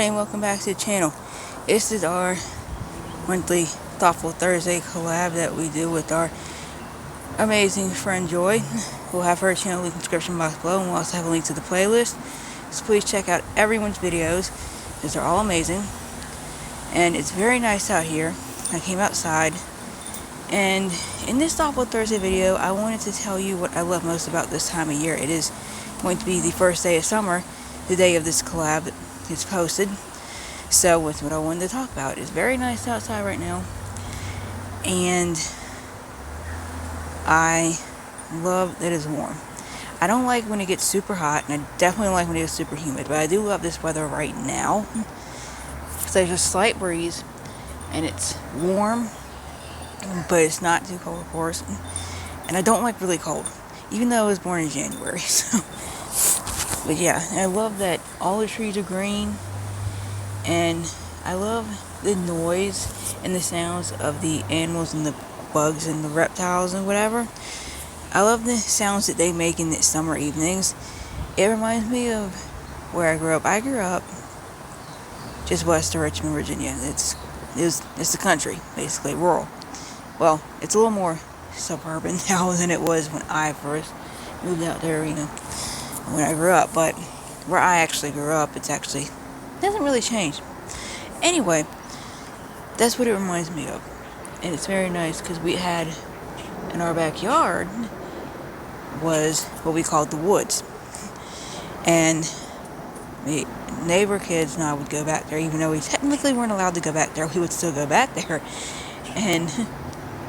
everybody, and welcome back to the channel. This is our monthly Thoughtful Thursday collab that we do with our amazing friend Joy. We'll have her channel in the description box below, and we'll also have a link to the playlist. So please check out everyone's videos, because they're all amazing. And it's very nice out here. I came outside, and in this Thoughtful Thursday video, I wanted to tell you what I love most about this time of year. It is going to be the first day of summer, the day of this collab is posted. So that's what I wanted to talk about. It's very nice outside right now, and I love that it's warm. I don't like when it gets super hot, and I definitely don't like when it gets super humid, but I do love this weather right now. So there's a slight breeze, and it's warm, but it's not too cold, of course. And I don't like really cold, even though I was born in January. So. But yeah, I love that all the trees are green, and I love the noise and the sounds of the animals and the bugs and the reptiles and whatever. I love the sounds that they make in the summer evenings. It reminds me of where I grew up. I grew up just west of Richmond, Virginia. It's the country, basically, rural. Well, it's a little more suburban now than it was when I first moved out there, when I grew up. But where I actually grew up, it doesn't really change. Anyway, that's what it reminds me of. And it's very nice because we had in our backyard was what we called the woods. And the neighbor kids and I would go back there, even though we technically weren't allowed to go back there, we would still go back there. And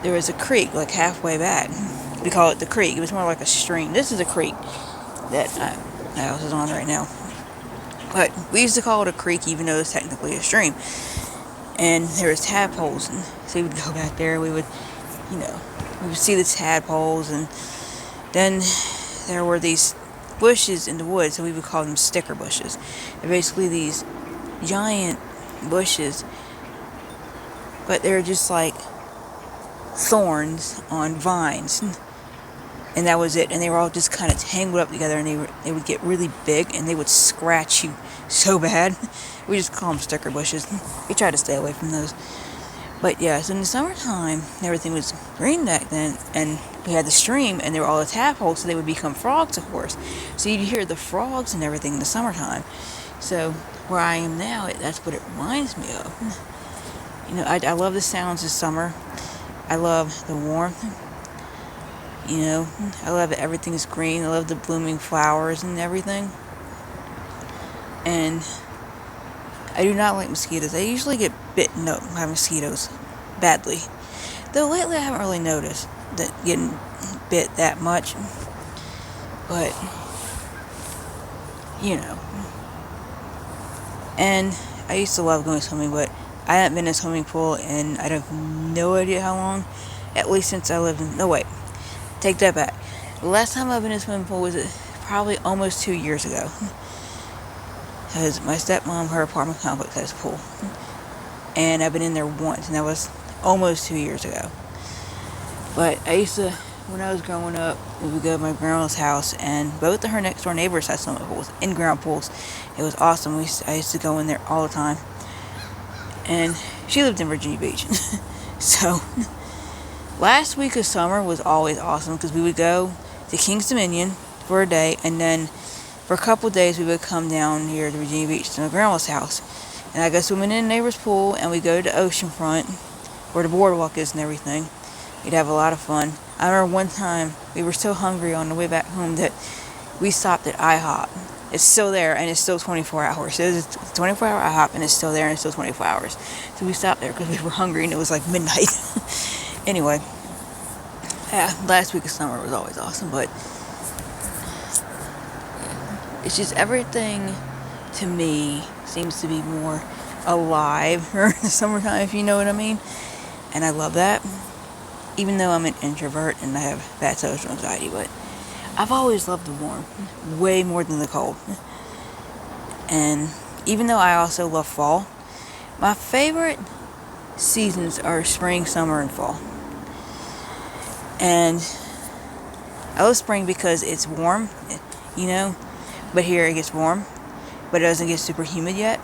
there was a creek like halfway back. We call it the creek. It was more like a stream. This is a creek that my house is on right now. But we used to call it a creek, even though it's technically a stream. And there was tadpoles, and so we would go back there. We would see the tadpoles, and then there were these bushes in the woods, so we would call them sticker bushes. They're basically these giant bushes, but they're just like thorns on vines. And that was it. And they were all just kind of tangled up together, and they would get really big, and they would scratch you so bad. We just call them sticker bushes. We try to stay away from those. But yeah, so in the summertime, everything was green back then, and we had the stream, and there were all the tadpoles, so they would become frogs, of course. So you'd hear the frogs and everything in the summertime. So where I am now, that's what it reminds me of. I love the sounds of summer. I love the warmth. I love that everything's green. I love the blooming flowers and everything. And I do not like mosquitoes. I usually get bitten up by mosquitoes badly. Though lately I haven't really noticed that getting bit that much. But, And I used to love going swimming, but I haven't been in a swimming pool in I have no idea how long. At least since I lived in... No, wait. Take that back. The last time I've been in a swimming pool was probably almost 2 years ago. Because my stepmom, her apartment complex has a pool. And I've been in there once, and that was almost 2 years ago. But I used to, when I was growing up, we would go to my grandma's house, and both of her next door neighbors had swimming pools, in-ground pools. It was awesome. I used to go in there all the time. And she lived in Virginia Beach. So... last week of summer was always awesome because we would go to King's Dominion for a day, and then for a couple of days we would come down here to Virginia Beach to my grandma's house. And I go swimming in the neighbor's pool, and we go to Oceanfront where the boardwalk is and everything. We'd have a lot of fun. I remember one time we were so hungry on the way back home that we stopped at IHOP. It's still there, and it's still 24 hours. So it's a 24-hour IHOP, and it's still there, and it's still 24 hours. So we stopped there because we were hungry, and it was like midnight. Anyway, yeah, last week of summer was always awesome, but it's just everything to me seems to be more alive during the summertime, if you know what I mean. And I love that, even though I'm an introvert and I have bad social anxiety, but I've always loved the warm way more than the cold. And even though I also love fall, my favorite seasons are spring, summer, and fall. And I love spring because it's warm, but here it gets warm, but it doesn't get super humid yet.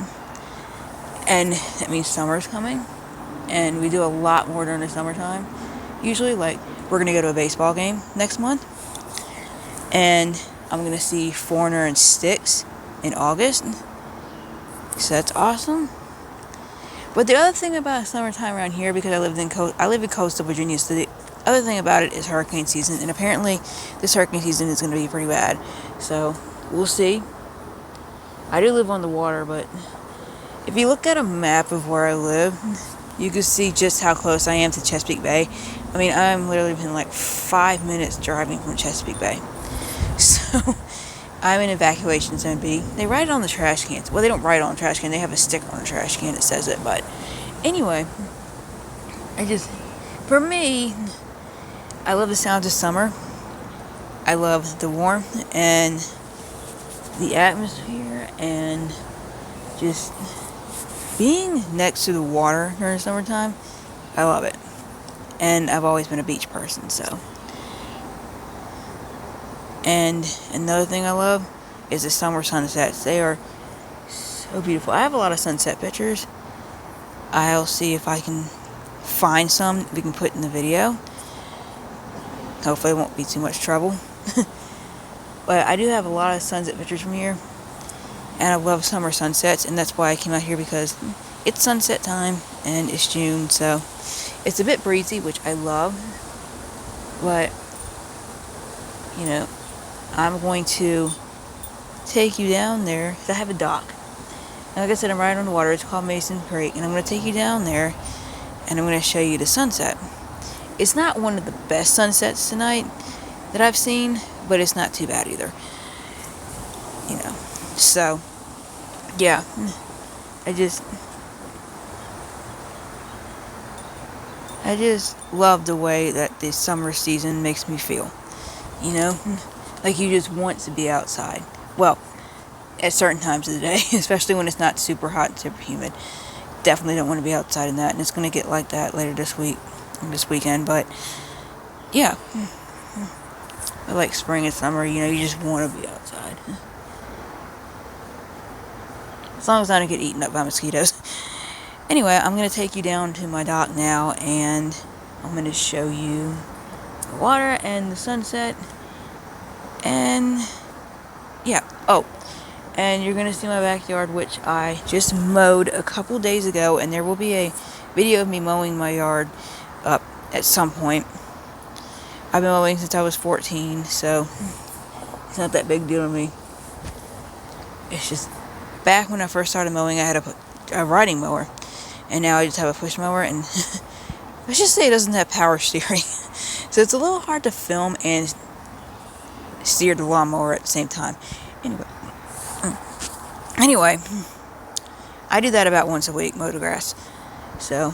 And that means summer's coming. And we do a lot more during the summertime. Usually, like, we're going to go to a baseball game next month. And I'm going to see Foreigner and Styx in August. So that's awesome. But the other thing about summertime around here, because I live in coastal Virginia, so the other thing about it is hurricane season. And apparently, this hurricane season is going to be pretty bad. So, we'll see. I do live on the water, but if you look at a map of where I live, you can see just how close I am to Chesapeake Bay. I mean, I'm literally within like 5 minutes driving from Chesapeake Bay. So, I'm in evacuation zone B. They write it on the trash cans. Well, they don't write it on the trash can. They have a sticker on the trash can that says it. But anyway, for me, I love the sounds of summer. I love the warmth and the atmosphere and just being next to the water during the summertime. I love it. And I've always been a beach person, so. And another thing I love is the summer sunsets. They are so beautiful. I have a lot of sunset pictures. I'll see if I can find some we can put in the video. Hopefully it won't be too much trouble. But I do have a lot of sunset pictures from here. And I love summer sunsets. And that's why I came out here, because it's sunset time. And it's June. So it's a bit breezy, which I love. But, you know, I'm going to take you down there. Because I have a dock. And like I said, I'm right on the water. It's called Mason Creek. And I'm going to take you down there. And I'm going to show you the sunset. It's not one of the best sunsets tonight that I've seen, but it's not too bad either. You know. So, yeah. I just love the way that the summer season makes me feel. You know? Like you just want to be outside. Well, at certain times of the day, especially when it's not super hot and super humid. Definitely don't want to be outside in that, and it's going to get like that later this weekend, but yeah. But like spring and summer, you know, you just want to be outside. As long as I don't get eaten up by mosquitoes. Anyway, I'm going to take you down to my dock now, and I'm going to show you the water and the sunset. And yeah. Oh, and you're going to see my backyard, which I just mowed a couple days ago, and there will be a video of me mowing my yard up at some point. I've been mowing since I was 14, so it's not that big deal to me. It's just, back when I first started mowing, I had a riding mower, and now I just have a push mower, and let's just say it doesn't have power steering. So it's a little hard to film and steer the lawnmower at the same time. Anyway, I do that about once a week, mow the grass. So,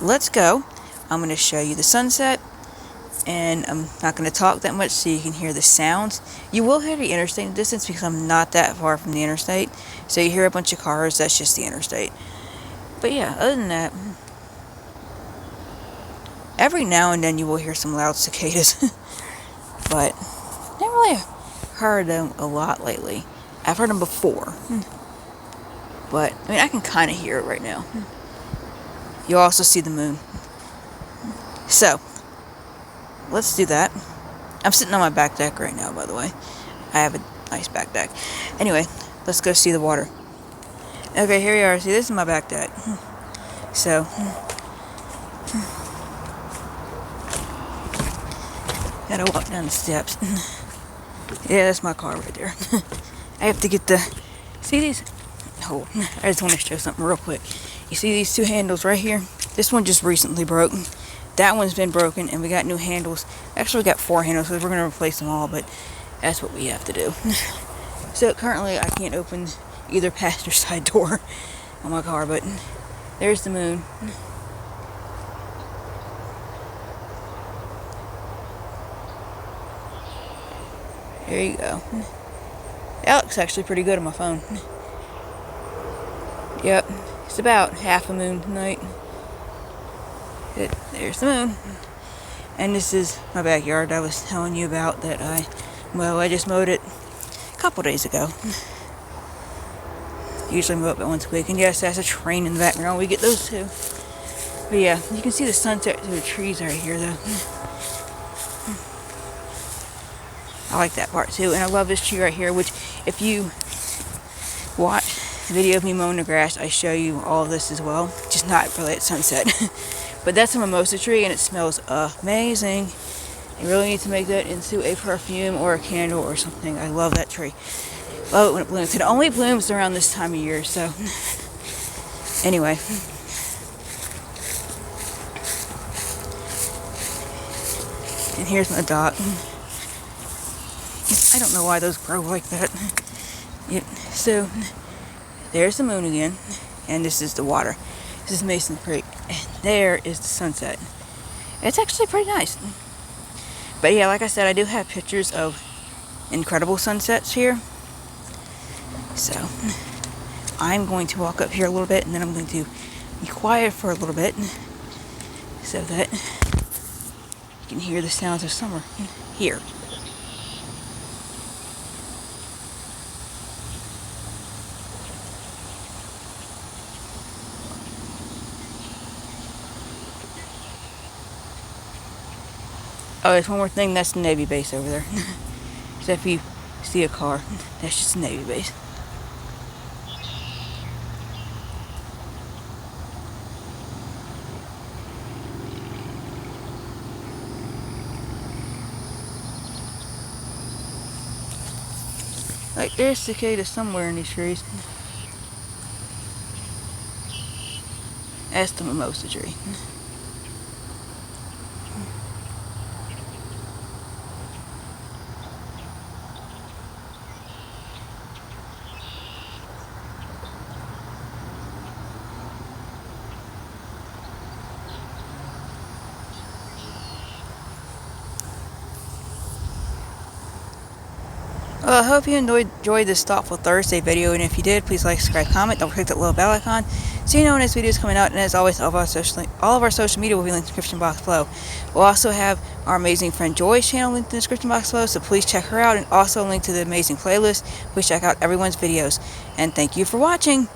let's go. I'm going to show you the sunset, and I'm not going to talk that much so you can hear the sounds. You will hear the interstate in the distance because I'm not that far from the interstate. So you hear a bunch of cars, that's just the interstate. But yeah, other than that, every now and then you will hear some loud cicadas. But, I haven't really heard them a lot lately. I've heard them before. But, I mean, I can kind of hear it right now. You'll also see the moon. So, let's do that. I'm sitting on my back deck right now, by the way. I have a nice back deck. Anyway, let's go see the water. Okay, here we are. See, this is my back deck. So, gotta walk down the steps. Yeah, that's my car right there. I have to get the... See these? Oh, I just want to show something real quick. You see these two handles right here? This one just recently broke. That one's been broken, and we got new handles. Actually, we got 4 handles, because we're going to replace them all, but that's what we have to do. So, currently, I can't open either passenger side door on my car, but there's the moon. There you go. That looks actually pretty good on my phone. Yep, it's about half a moon tonight. There's the moon. And this is my backyard I was telling you about that I just mowed it a couple days ago. Usually mow it once a week. And yes, that's a train in the background. We get those too. But yeah, you can see the sunset through the trees right here though. I like that part too. And I love this tree right here, which if you watch the video of me mowing the grass, I show you all of this as well. Just not really at sunset. But that's a mimosa tree and it smells amazing. You really need to make that into a perfume or a candle or something. I love that tree. Love it when it blooms. It only blooms around this time of year, so anyway. And here's my dock. I don't know why those grow like that. Yep. So there's the moon again, and this is the water. This is Mason Creek, and there is the sunset. It's actually pretty nice. But yeah, like I said, I do have pictures of incredible sunsets here. So I'm going to walk up here a little bit, and then I'm going to be quiet for a little bit so that you can hear the sounds of summer here. Oh, there's one more thing. That's the Navy base over there. So if you see a car, that's just the Navy base. Like, there's cicada somewhere in these trees. That's the mimosa tree. Well, I hope you enjoyed this Thoughtful Thursday video, and if you did, please like, subscribe, comment, don't forget that little bell icon so you know when this video is coming out. And as always, all of our social media will be linked in the description box below. We'll also have our amazing friend Joy's channel linked in the description box below, so please check her out, and also a link to the amazing playlist. Please check out everyone's videos, and thank you for watching.